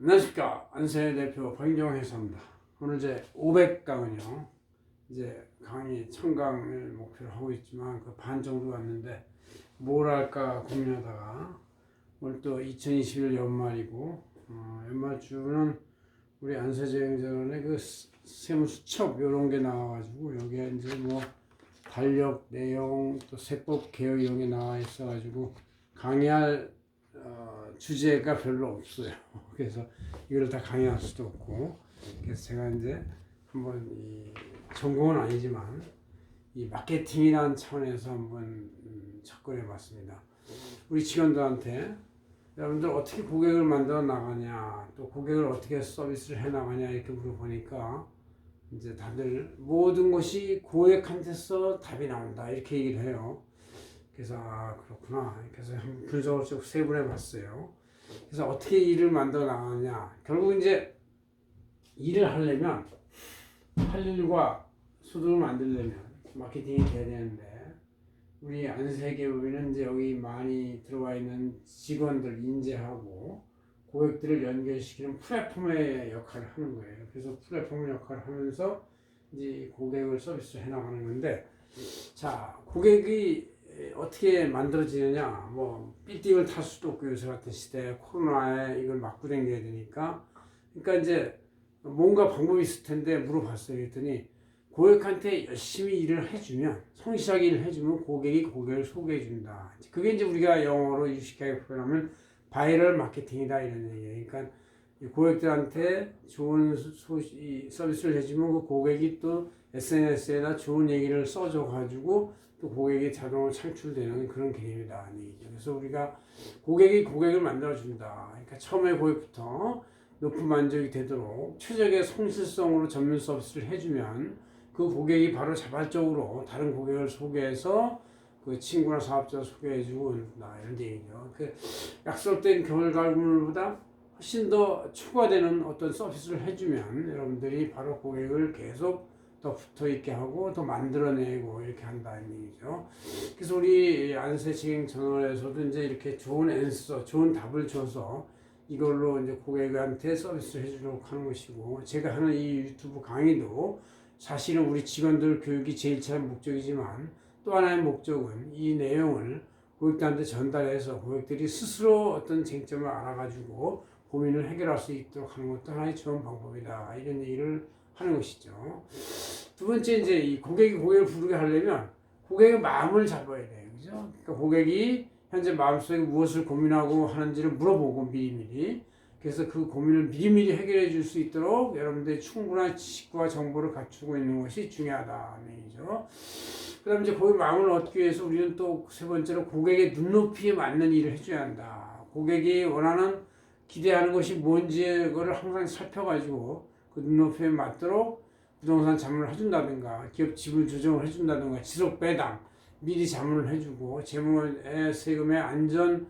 안녕하십니까. 안세 대표 박인종 회사입니다. 오늘 이제 500강은요. 이제 강의 1000강을 목표로 하고 있지만 그 반 정도 왔는데 뭘 할까 고민하다가 오늘 또 2021 연말이고 연말주는 우리 안세재행전원의 그 세무수첩 이런 게 나와가지고 여기에 이제 뭐 달력 내용 또 세법 개혁 이런 게 나와 있어가지고 강의할 주제가 별로 없어요. 그래서 이걸 다 강의할 수도 없고, 그래서 제가 이제 한번 이 전공은 아니지만 이 마케팅이라는 차원에서 한번 접근해 봤습니다. 우리 직원들한테 여러분들 어떻게 고객을 만들어 나가냐, 또 고객을 어떻게 서비스를 해 나가냐 이렇게 물어보니까 이제 다들 모든 것이 고객한테서 답이 나온다 이렇게 얘기를 해요. 그래서 그렇구나. 그래서 한번 분석을 쭉 세분해 봤어요. 그래서 어떻게 일을 만들어 나가느냐. 결국 이제 일을 하려면 할 일과 소득을 만들려면 마케팅이 돼야 되는데 우리 안세계법인은 이제 여기 많이 들어와 있는 직원들 인재하고 고객들을 연결시키는 플랫폼의 역할을 하는 거예요. 그래서 플랫폼 역할을 하면서 이제 고객을 서비스를 해나가는 건데, 자, 고객이 어떻게 만들어지느냐, 뭐 빌딩을 탈 수도 없고 요새 같은 시대에 코로나에 이걸 맞고 댕겨야 되니까, 그러니까 이제 뭔가 방법이 있을 텐데 물어봤어요. 그랬더니 고객한테 열심히 일을 해주면, 성실하게 일을 해주면 고객이 고객을 소개해 준다. 그게 이제 우리가 영어로 유식하게 표현하면 바이럴 마케팅이다 이런 얘기예요. 그러니까 고객들한테 좋은 서비스를 해주면 그 고객이 또 SNS에다 좋은 얘기를 써줘 가지고 또 고객이 자동으로 창출되는 그런 개념이다. 그래서 우리가 고객이 고객을 만들어준다. 그러니까 처음에 고객부터 높은 만족이 되도록 최적의 성실성으로 전문 서비스를 해주면 그 고객이 바로 자발적으로 다른 고객을 소개해서 그 친구나 사업자 소개해주고 이런 얘기죠. 그 약속된 결과물보다 훨씬 더 추가되는 어떤 서비스를 해주면 여러분들이 바로 고객을 계속 더 붙어있게 하고 더 만들어내고 이렇게 한다는 얘기죠. 그래서 우리 안세칭 전원에서도 이제 이렇게 좋은 앤서, 좋은 답을 줘서 이걸로 이제 고객한테 서비스를 해주려고 하는 것이고, 제가 하는 이 유튜브 강의도 사실은 우리 직원들 교육이 제일 큰 목적이지만 또 하나의 목적은 이 내용을 고객들한테 전달해서 고객들이 스스로 어떤 쟁점을 알아가지고 고민을 해결할 수 있도록 하는 것도 하나의 좋은 방법이다. 이런 얘기를 하는 것이죠. 두 번째, 이제 이 고객이 고객을 부르게 하려면 고객의 마음을 잡아야 돼요. 그죠? 그러니까 고객이 현재 마음속에 무엇을 고민하고 하는지를 물어보고 미리미리. 그래서 그 고민을 미리미리 해결해 줄 수 있도록 여러분들이 충분한 지식과 정보를 갖추고 있는 것이 중요하다는 얘기죠. 그 다음에 이제 고객 마음을 얻기 위해서 우리는 또 세 번째로 고객의 눈높이에 맞는 일을 해줘야 한다. 고객이 원하는 기대하는 것이 뭔지 그거를 항상 살펴가지고 그 눈높이에 맞도록 부동산 자문을 해준다든가 기업 지분 조정을 해준다든가 지속 배당 미리 자문을 해주고 재무의 세금의 안전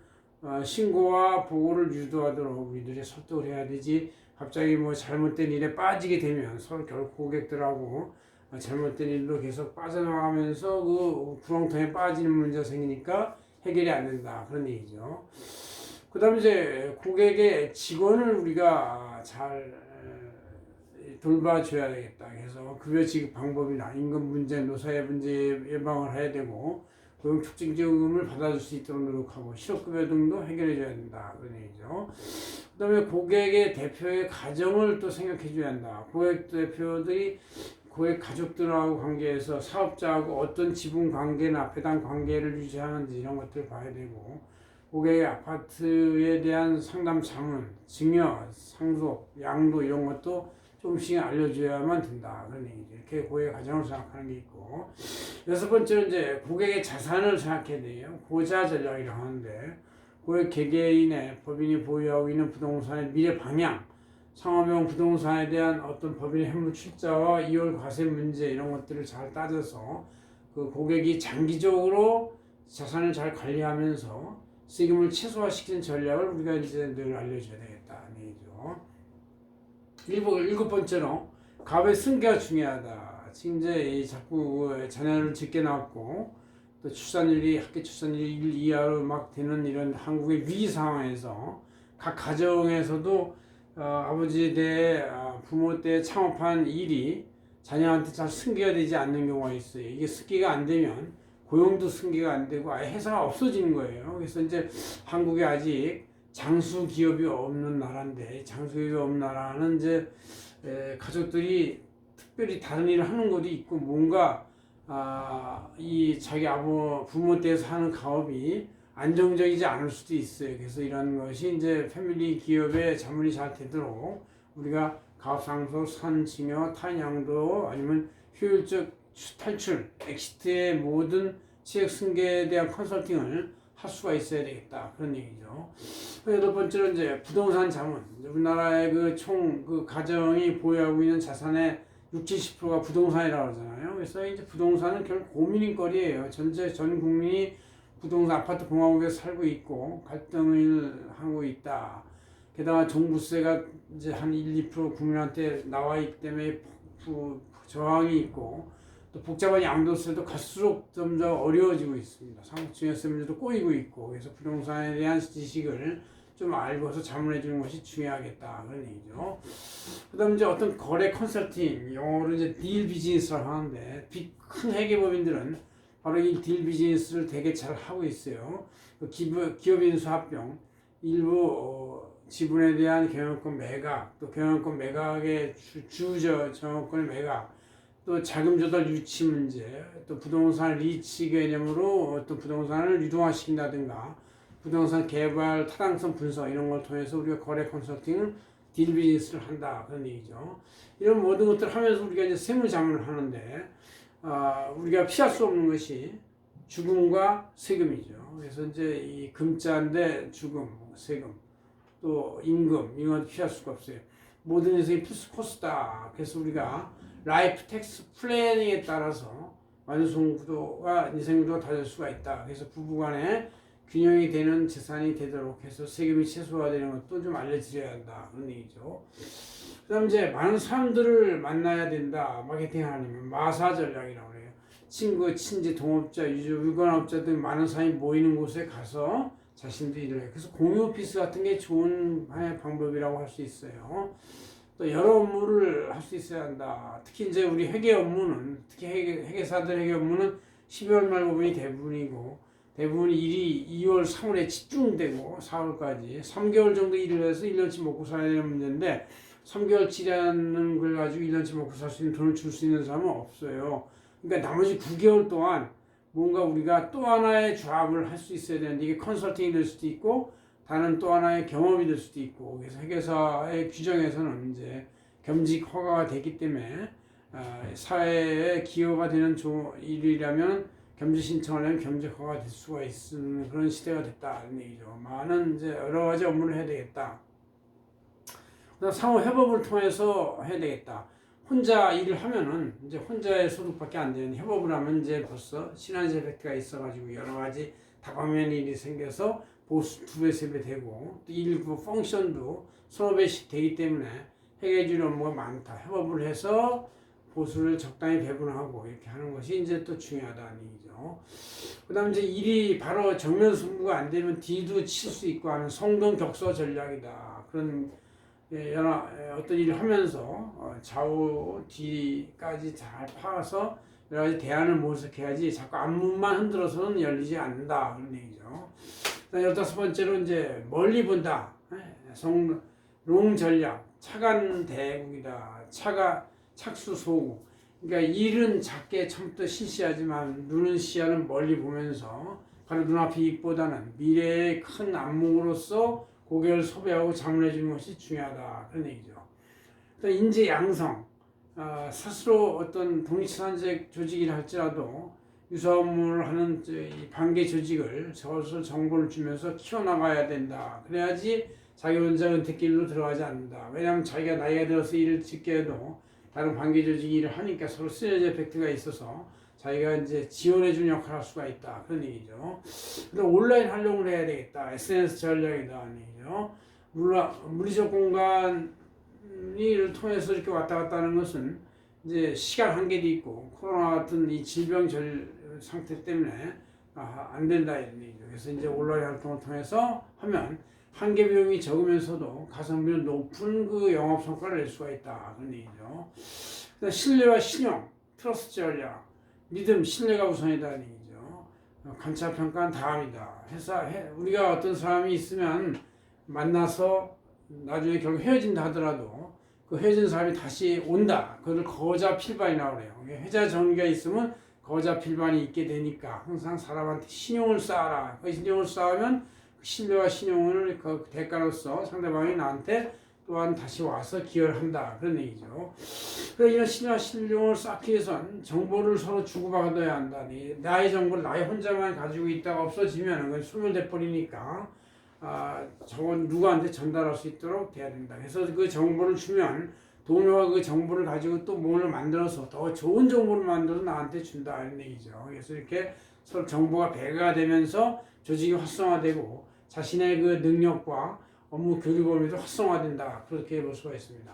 신고와 보고를 유도하도록 우리들이 설득을 해야 되지. 갑자기 뭐 잘못된 일에 빠지게 되면 서로 결국 고객들하고 잘못된 일로 계속 빠져나가면서 그 구렁텅이에 빠지는 문제가 생기니까 해결이 안 된다 그런 얘기죠. 그 다음에 이제 고객의 직원을 우리가 잘 돌봐줘야 되겠다. 그래서 급여 지급 방법이나 임금 문제, 노사의 문제 예방을 해야 되고 고용 촉진지원금을 받아줄 수 있도록 노력하고 실업급여 등도 해결해줘야 된다. 그런 얘기죠. 그 다음에 고객의 대표의 가정을 또 생각해줘야 한다. 고객 대표들이 고객 가족들하고 관계에서 사업자하고 어떤 지분 관계나 배당 관계를 유지하는지 이런 것들을 봐야 되고, 고객의 아파트에 대한 상담 자문, 증여, 상속, 양도 이런 것도 조금씩 알려줘야만 된다. 그런 얘기죠. 이렇게 고객의 가정을 생각하는 게 있고, 여섯 번째는 이제 고객의 자산을 생각해야 돼요. 고자 전략이라고 하는데, 고객 개개인의 법인이 보유하고 있는 부동산의 미래 방향, 상업용 부동산에 대한 어떤 법인의 해무 출자와 이월 과세 문제 이런 것들을 잘 따져서 그 고객이 장기적으로 자산을 잘 관리하면서 세금을 최소화시키는 전략을 우리가 이제 늘 알려줘야 되겠다는 얘기죠. 일곱 번째로 갑의 승계가 중요하다. 지금 이제 자꾸 자녀를 적게 낳고 또 출산율이 학교 출산율이 1 이하로 막 되는 이런 한국의 위기 상황에서 각 가정에서도 아버지 때, 부모 때 창업한 일이 자녀한테 잘 승계가 되지 않는 경우가 있어요. 이게 승계가 안 되면 고용도 승계가 안 되고 아예 회사가 없어지는 거예요. 그래서 이제 한국에 아직 장수 기업이 없는 나라인데, 장수 기업이 없는 나라는 이제 가족들이 특별히 다른 일을 하는 것도 있고, 뭔가 이 자기 부모 때에서 하는 가업이 안정적이지 않을 수도 있어요. 그래서 이런 것이 이제 패밀리 기업의 자문이 잘 되도록 우리가 가업상소, 선징여, 탄양도, 아니면 효율적 탈출, 엑시트의 모든 취약 승계에 대한 컨설팅을 할 수가 있어야 되겠다, 그런 얘기죠. 여덟 번째로 이제 부동산 자문. 우리나라의 그 가정이 보유하고 있는 자산의 60~70%가 부동산이라고 하잖아요. 그래서 이제 부동산은 결국 고민거리예요. 전 국민이 부동산 아파트 공화국에 살고 있고 갈등을 하고 있다. 게다가 종부세가 이제 한 1~2% 국민한테 나와 있기 때문에 저항이 있고, 또 복잡한 양도세도 갈수록 점점 어려워지고 있습니다. 상속증여세 문제도 꼬이고 있고, 그래서 부동산에 대한 지식을 좀 알고서 자문해 주는 것이 중요하겠다, 그런 얘기죠. 그 다음에 이제 어떤 거래 컨설팅, 영어로 이제 딜 비즈니스라고 하는데, 큰 회계법인들은 바로 이 딜 비즈니스를 되게 잘 하고 있어요. 기업인수 합병, 일부 지분에 대한 경영권 매각, 또 경영권 매각의 정권의 매각, 또 자금 조달 유치 문제, 또 부동산 리치 개념으로 또 부동산을 유동화시킨다든가, 부동산 개발 타당성 분석 이런 걸 통해서 우리가 거래 컨설팅을 딜 비즈니스를 한다, 그런 얘기죠. 이런 모든 것들을 하면서 우리가 이제 세무 자문을 하는데, 우리가 피할 수 없는 것이 죽음과 세금이죠. 그래서 이제 이 금자인데 죽음, 세금, 또 임금, 이건 피할 수가 없어요. 모든 인생이 필수 코스다. 그래서 우리가 라이프 텍스 플래닝에 따라서 완성 구도가 인생 구도가 다를 수가 있다. 그래서 부부간에 균형이 되는 재산이 되도록 해서 세금이 최소화되는 것도 좀 알려드려야 한다, 그런 얘기죠. 그 다음 이제 많은 사람들을 만나야 된다. 마케팅 하려면 마사 전략이라고 해요. 친구, 친지, 동업자, 유관업자 등 많은 사람이 모이는 곳에 가서 자신들이 일을 해요. 그래서 공유 오피스 같은 게 좋은 하나의 방법이라고 할 수 있어요. 또 여러 업무를 할 수 있어야 한다. 특히 이제 우리 회계 업무는, 특히 회계사들 회계 업무는 12월 말 부분이 대부분 일이 2월, 3월에 집중되고 4월까지 3개월 정도 일을 해서 1년치 먹고 살아야 되는 문제인데, 3개월치라는 걸 가지고 1년치 먹고 살 수 있는 돈을 줄 수 있는 사람은 없어요. 그러니까 나머지 9개월 동안 뭔가 우리가 또 하나의 잡을 할 수 있어야 되는데, 이게 컨설팅이 될 수도 있고 다른 또 하나의 경험이 될 수도 있고, 그래서 회계사의 규정에서는 이제 겸직 허가가 됐기 때문에 사회에 기여가 되는 일이라면 겸직 신청을 하면 겸직 허가가 될 수가 있는 그런 시대가 됐다, 이런 얘기죠. 많은 이제 여러 가지 업무를 해야 되겠다. 상호 협업을 통해서 해야 되겠다. 혼자 일을 하면은 이제 혼자의 소득밖에 안 되는, 협업을 하면 이제 벌써 시너지 에펙트가 있어가지고 여러 가지 다방면 일이 생겨서 보수 2배, 3배 되고, 또 일부 펑션도 3~4배씩 되기 때문에 회계적인 업무가 많다. 협업을 해서 보수를 적당히 배분하고 이렇게 하는 것이 이제 또 중요하다는 얘기죠. 그 다음 이제 일이 바로 정면 승부가 안 되면 D도 칠 수 있고 하는 성동격서 전략이다. 그런 어떤 일을 하면서 좌우 뒤까지 잘 파서 여러 가지 대안을 모색해야지 자꾸 앞문만 흔들어서는 열리지 않는다, 그런 얘기죠. 15번째로 이제 멀리 본다. 롱 전략, 차간 대국이다. 착수소구. 그러니까 일은 작게 처음부터 실시하지만 눈은 시야는 멀리 보면서 바로 눈앞의 이익보다는 미래의 큰 안목으로서 고객을 섭외하고 자문해 주는 것이 중요하다, 그런 얘기죠. 또 인재 양성, 스스로 어떤 독립산재 조직이라 할지라도 유사 업무를 하는 이 반개 조직을 저것을 정보를 주면서 키워나가야 된다. 그래야지 자기 혼자 은퇴길로 들어가지 않는다. 왜냐하면 자기가 나이가 들어서 일을 짓게 해도 다른 관계 조직이 일을 하니까 서로 시너지 에펙트가 있어서 자기가 이제 지원해주는 역할을 할 수가 있다, 그런 얘기죠. 근데 온라인 활용을 해야 되겠다. SNS 전략이다, 하는 얘기죠. 물리적 공간을 통해서 이렇게 왔다 갔다 하는 것은 이제 시간 한계도 있고 코로나 같은 이 질병 상태 때문에 안 된다, 이런 얘기죠. 그래서 이제 온라인 활동을 통해서 하면 한계 비용이 적으면서도 가성비는 높은 그 영업 성과를 낼 수가 있다. 그런 얘기죠. 신뢰와 신용, 트러스트 전략, 믿음, 신뢰가 우선이다는 얘기죠. 관찰 평가는 다음이다. 우리가 어떤 사람이 있으면 만나서 나중에 결국 헤어진다 하더라도 그 헤어진 사람이 다시 온다. 그걸 거자 필반이라고 그래요. 회자 정리가 있으면 거자 필반이 있게 되니까 항상 사람한테 신용을 쌓아라. 그 신용을 쌓으면 신뢰와 신용을 그 대가로서 상대방이 나한테 또한 다시 와서 기여를 한다. 그런 얘기죠. 그래서 이런 신뢰와 신용을 쌓기 위해선 정보를 서로 주고받아야 한다. 나의 정보를 나의 혼자만 가지고 있다가 없어지면 그건 소멸돼 버리니까 저건 누구한테 전달할 수 있도록 돼야 된다. 그래서 그 정보를 주면 동료가 그 정보를 가지고 또 뭘 만들어서 더 좋은 정보를 만들어서 나한테 준다 이런 얘기죠. 그래서 이렇게 서로 정보가 배가 되면서 조직이 활성화되고 자신의 그 능력과 업무 교류 범위도 활성화된다. 그렇게 볼 수가 있습니다.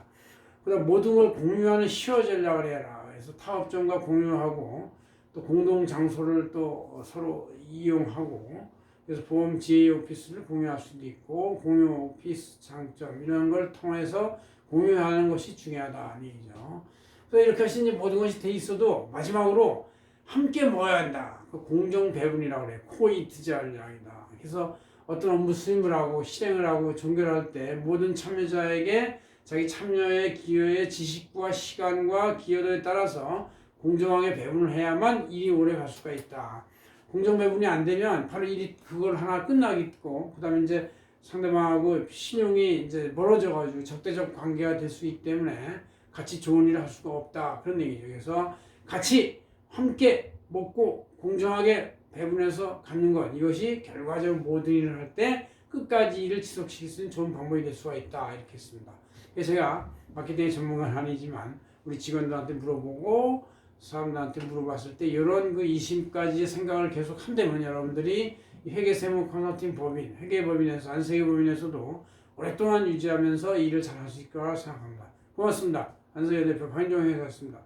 그다음 모든 걸 공유하는 시어 전략을 해라. 그래서 타업점과 공유하고 또 공동 장소를 또 서로 이용하고 그래서 보험 GA 오피스를 공유할 수도 있고 공유 오피스 장점 이런 걸 통해서 공유하는 것이 중요하다 얘기죠. 그래서 이렇게 해서 이제 모든 것이 돼 있어도 마지막으로 함께 모여야 한다. 그 공정 배분이라고 그래. 코이트 전략이다. 그래서 어떤 업무 수임을 하고 실행을 하고 종결할 때 모든 참여자에게 자기 참여의 기여의 지식과 시간과 기여도에 따라서 공정하게 배분을 해야만 일이 오래 갈 수가 있다. 공정 배분이 안 되면 바로 일이 그걸 하나 끝나겠고 그다음에 이제 상대방하고 신용이 이제 멀어져 가지고 적대적 관계가 될 수 있기 때문에 같이 좋은 일을 할 수가 없다. 그런 얘기죠. 그래서 같이 함께 먹고 공정하게 배분해서 갖는 것 이것이 결과적으로 모든 일을 할 때 끝까지 일을 지속시킬 수 있는 좋은 방법이 될 수가 있다 이렇게 했습니다. 그래서 제가 마케팅 전문가는 아니지만 우리 직원들한테 물어보고 사람들한테 물어봤을 때 이런 그 20가지의 생각을 계속 한다면 여러분들이 회계세무 컨설팅 법인, 회계법인에서 안세계법인에서도 오랫동안 유지하면서 일을 잘 할 수 있을 거라고 생각합니다. 고맙습니다. 안세계 대표潘종혜였습니다.